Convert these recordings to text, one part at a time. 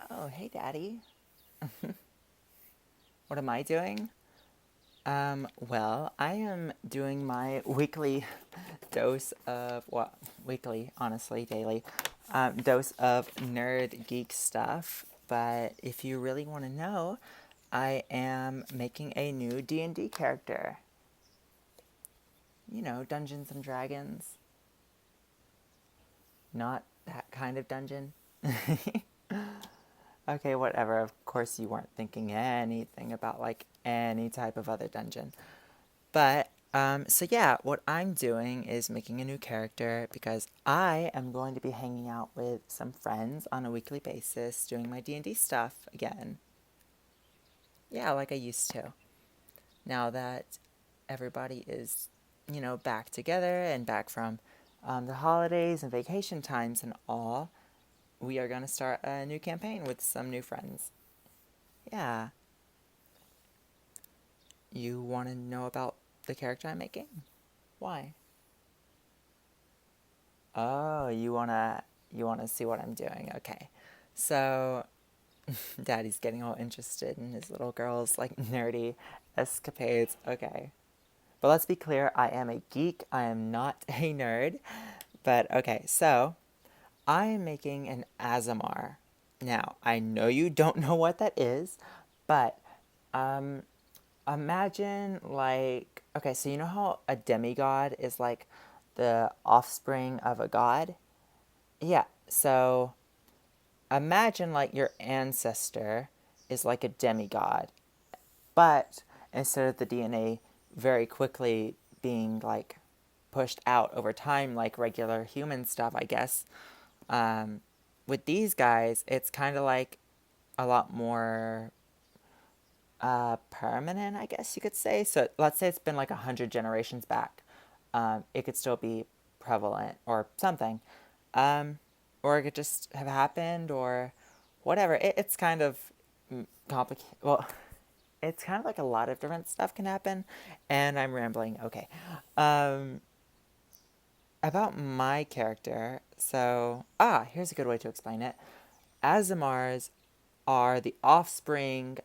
Oh, hey, Daddy. What am I doing? Well, I am doing my weekly dose of, well, weekly, honestly, daily, dose of nerd geek stuff. But if you really want to know, I am making a new D&D character. You know, Dungeons and Dragons. Not that kind of dungeon. Okay, whatever. Of course, you weren't thinking anything about like any type of other dungeon. But, so yeah, what I'm doing is making a new character because I am going to be hanging out with some friends on a weekly basis doing my D&D stuff again. Yeah, like I used to. Now that everybody is, back together and back from the holidays and vacation times and all, we are going to start a new campaign with some new friends. Yeah. You want to know about the character I'm making? Why? Oh, you wanna see what I'm doing? Okay. So Daddy's getting all interested in his little girl's like nerdy escapades. Okay. But let's be clear, I am a geek. I am not a nerd. But okay, so I am making an Azamar. Now, I know you don't know what that is, but um imagine like okay, so you know how a demigod is like the offspring of a god? Yeah, so imagine like your ancestor is like a demigod, but instead of the DNA very quickly being like pushed out over time like regular human stuff, I guess, um, with these guys, it's kind of like a lot more permanent, I guess you could say. So let's say it's been like 100 generations back. It could still be prevalent or something. Or it could just have happened or whatever. It's kind of complicated. Well, it's kind of like a lot of different stuff can happen. And I'm rambling. Okay. Um, about my character. So, here's a good way to explain it. Azamars are the offspring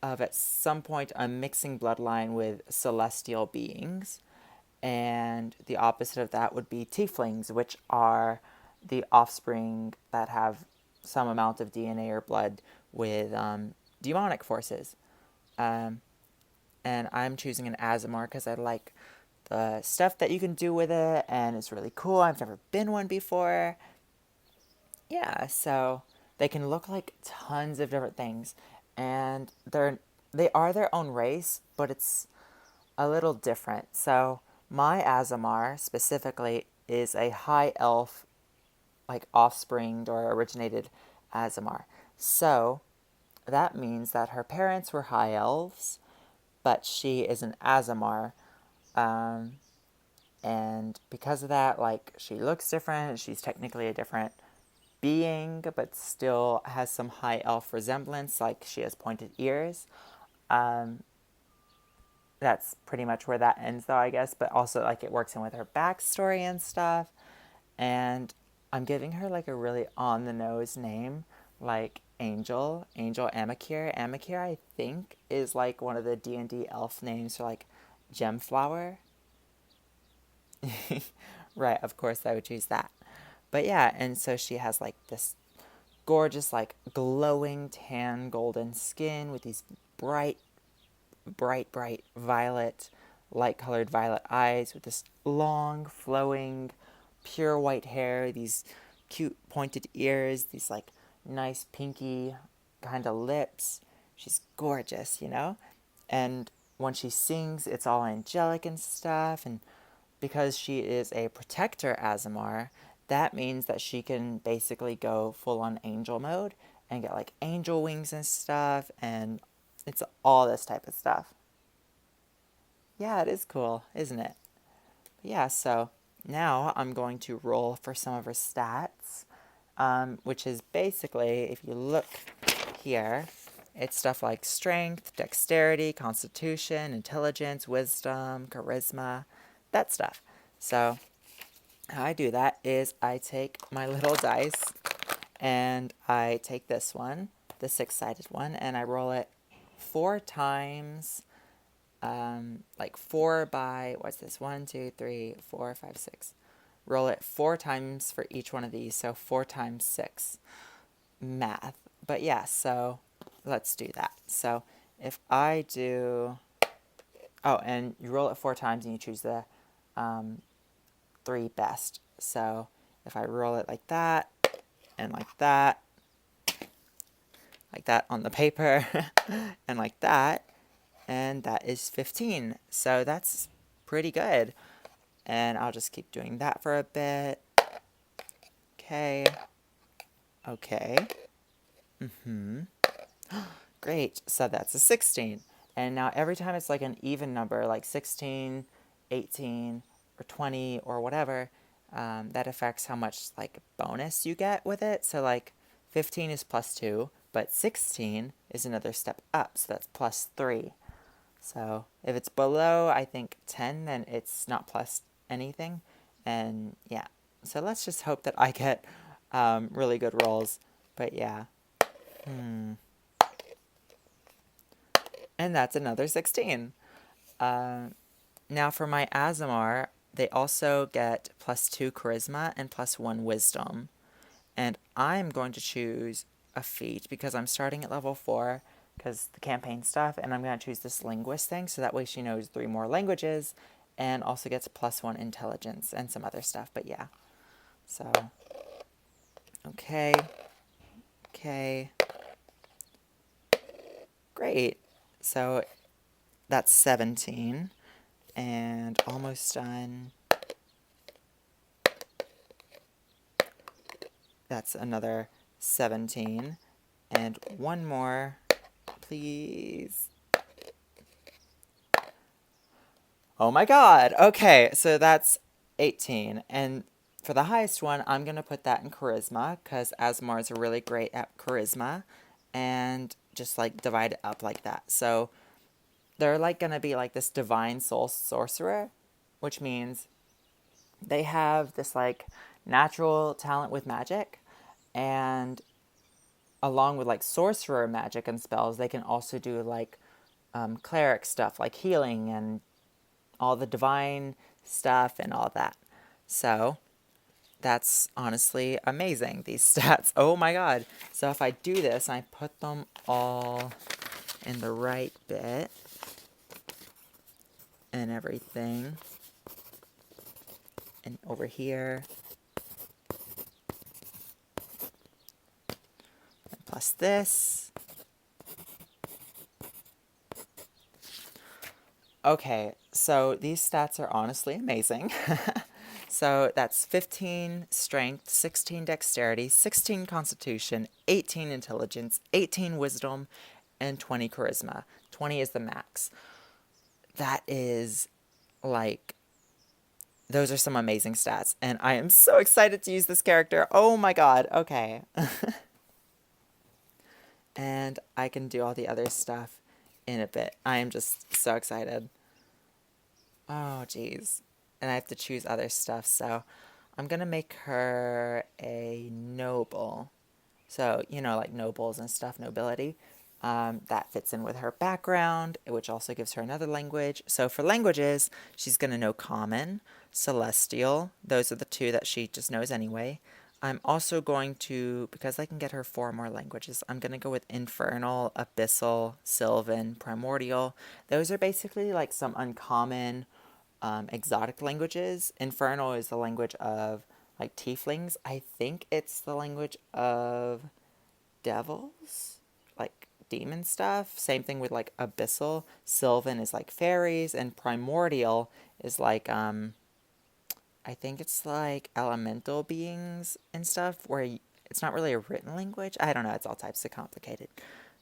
of at some point a mixing bloodline with celestial beings. And the opposite of that would be tieflings, which are the offspring that have some amount of DNA or blood with demonic forces. Um, and I'm choosing an Azamar because I like the stuff that you can do with it, and it's really cool. I've never been one before. Yeah, so they can look like tons of different things, and they are their own race, but it's a little different. So my Azamar specifically is a high elf, like offspringed or originated Azamar. So that means that her parents were high elves, but she is an Azamar. Um, and because of that, like she looks different. She's technically a different being, but still has some high elf resemblance. Like she has pointed ears. Um, that's pretty much where that ends, though, I guess. But also, like, it works in with her backstory and stuff. And I'm giving her like a really on the nose name, like Angel Amakir. Amakir, I think, is like one of the D&D elf names for like Gemflower. Right, of course I would choose that. But yeah, and so she has like this gorgeous, like glowing tan golden skin with these bright, bright violet, light colored violet eyes with this long, flowing, pure white hair, these cute pointed ears, these like nice pinky kind of lips. She's gorgeous. And when she sings, it's all angelic and stuff. And because she is a protector Azamar, that means that she can basically go full on angel mode and get like angel wings and stuff. And it's all this type of stuff. Yeah, it is cool, isn't it? Yeah, so now I'm going to roll for some of her stats, which is basically, if you look here, It's stuff like strength, dexterity, constitution, intelligence, wisdom, charisma, that stuff. So how I do that is I take my little dice and I take this one, the 6-sided one, and I roll it 4 times, like 4 by, what's this, 1, 2, 3, 4, 5, 6. Roll it 4 times for each one of these, so 4 times 6. Math. But yeah, so let's do that. So if I do, oh, and you roll it 4 times and you choose the 3 best. So if I roll it like that, and like that on the paper, and like that, and that is 15. So that's pretty good. And I'll just keep doing that for a bit. Okay. Okay. Great. So that's a 16. And now every time it's like an even number, like 16, 18, or 20, or whatever, that affects how much like bonus you get with it. So like 15 is +2, but 16 is another step up, so that's +3. So if it's below, I think 10, then it's not plus anything. And yeah, so let's just hope that I get really good rolls. But yeah. And that's another 16. Now for my Azamar, they also get +2 charisma and +1 wisdom. And I'm going to choose a feat because I'm starting at level 4 because the campaign stuff, and I'm going to choose this linguist thing so that way she knows 3 more languages and also gets +1 intelligence and some other stuff. But yeah, so okay, great. So that's 17 and almost done. That's another 17 and one more, please. Oh my god. Okay, so that's 18. And for the highest one, I'm going to put that in charisma because Asmars are really great at charisma, and just like divide it up like that. So they're like going to be like this divine soul sorcerer, which means they have this like natural talent with magic, and along with like sorcerer magic and spells, they can also do like cleric stuff like healing and all the divine stuff and all that. So that's honestly amazing, these stats. Oh my god. So if I do this, I put them all in the right bit and everything. And over here. And plus this. Okay, so these stats are honestly amazing. So that's 15 strength, 16 dexterity, 16 constitution, 18 intelligence, 18 wisdom, and 20 charisma. 20 is the max. That is like, those are some amazing stats. And I am so excited to use this character. Oh my god, okay. And I can do all the other stuff in a bit. I am just so excited. Oh, geez. And I have to choose other stuff, so I'm gonna make her a noble. So, you know, like nobles and stuff, nobility. That fits in with her background, which also gives her another language. So for languages, she's gonna know Common, Celestial. Those are the 2 that she just knows anyway. I'm also going to, because I can get her 4 more languages, I'm going to go with Infernal, Abyssal, Sylvan, Primordial. Those are basically like some uncommon exotic languages. Infernal is the language of like tieflings. I think it's the language of devils, like demon stuff. Same thing with like Abyssal. Sylvan is like fairies, and Primordial is like I think it's like elemental beings and stuff, where it's not really a written language. I don't know, it's all types of complicated.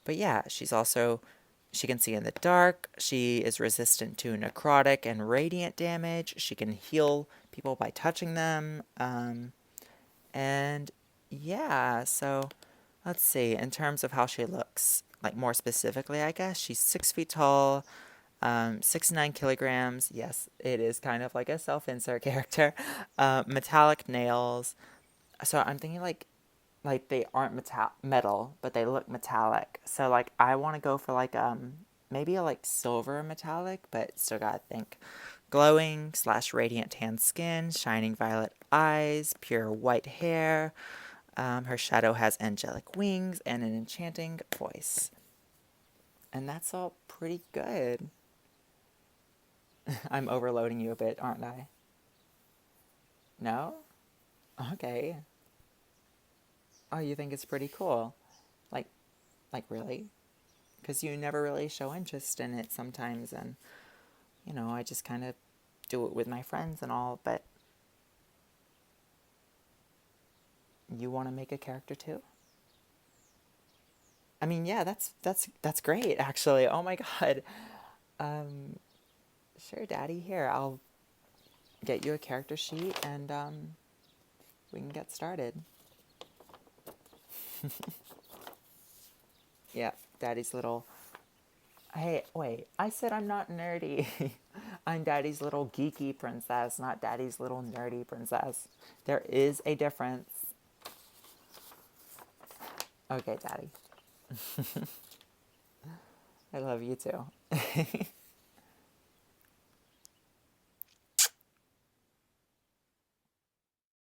But yeah, she can see in the dark. She is resistant to necrotic and radiant damage. She can heal people by touching them. And yeah, so let's see. In terms of how she looks, like more specifically, I guess, she's 6 feet tall, 69 kilograms. Yes, it is kind of like a self-insert character. Metallic nails. So I'm thinking like they aren't metal, but they look metallic. So like I want to go for like maybe a like silver metallic, but still gotta think glowing slash radiant tan skin, shining violet eyes, pure white hair. Her shadow has angelic wings and an enchanting voice. And that's all pretty good. I'm overloading you a bit, aren't I? No? Okay. Oh, you think it's pretty cool? Like, like really? Because you never really show interest in it sometimes, and I just kind of do it with my friends and all. But you want to make a character too? I mean, yeah, that's great actually. Oh my god. Um, sure, Daddy. Here, I'll get you a character sheet, and we can get started. Yeah, Daddy's little. Hey, wait, I said I'm not nerdy. I'm Daddy's little geeky princess, not Daddy's little nerdy princess. There is a difference. Okay, Daddy. I love you too.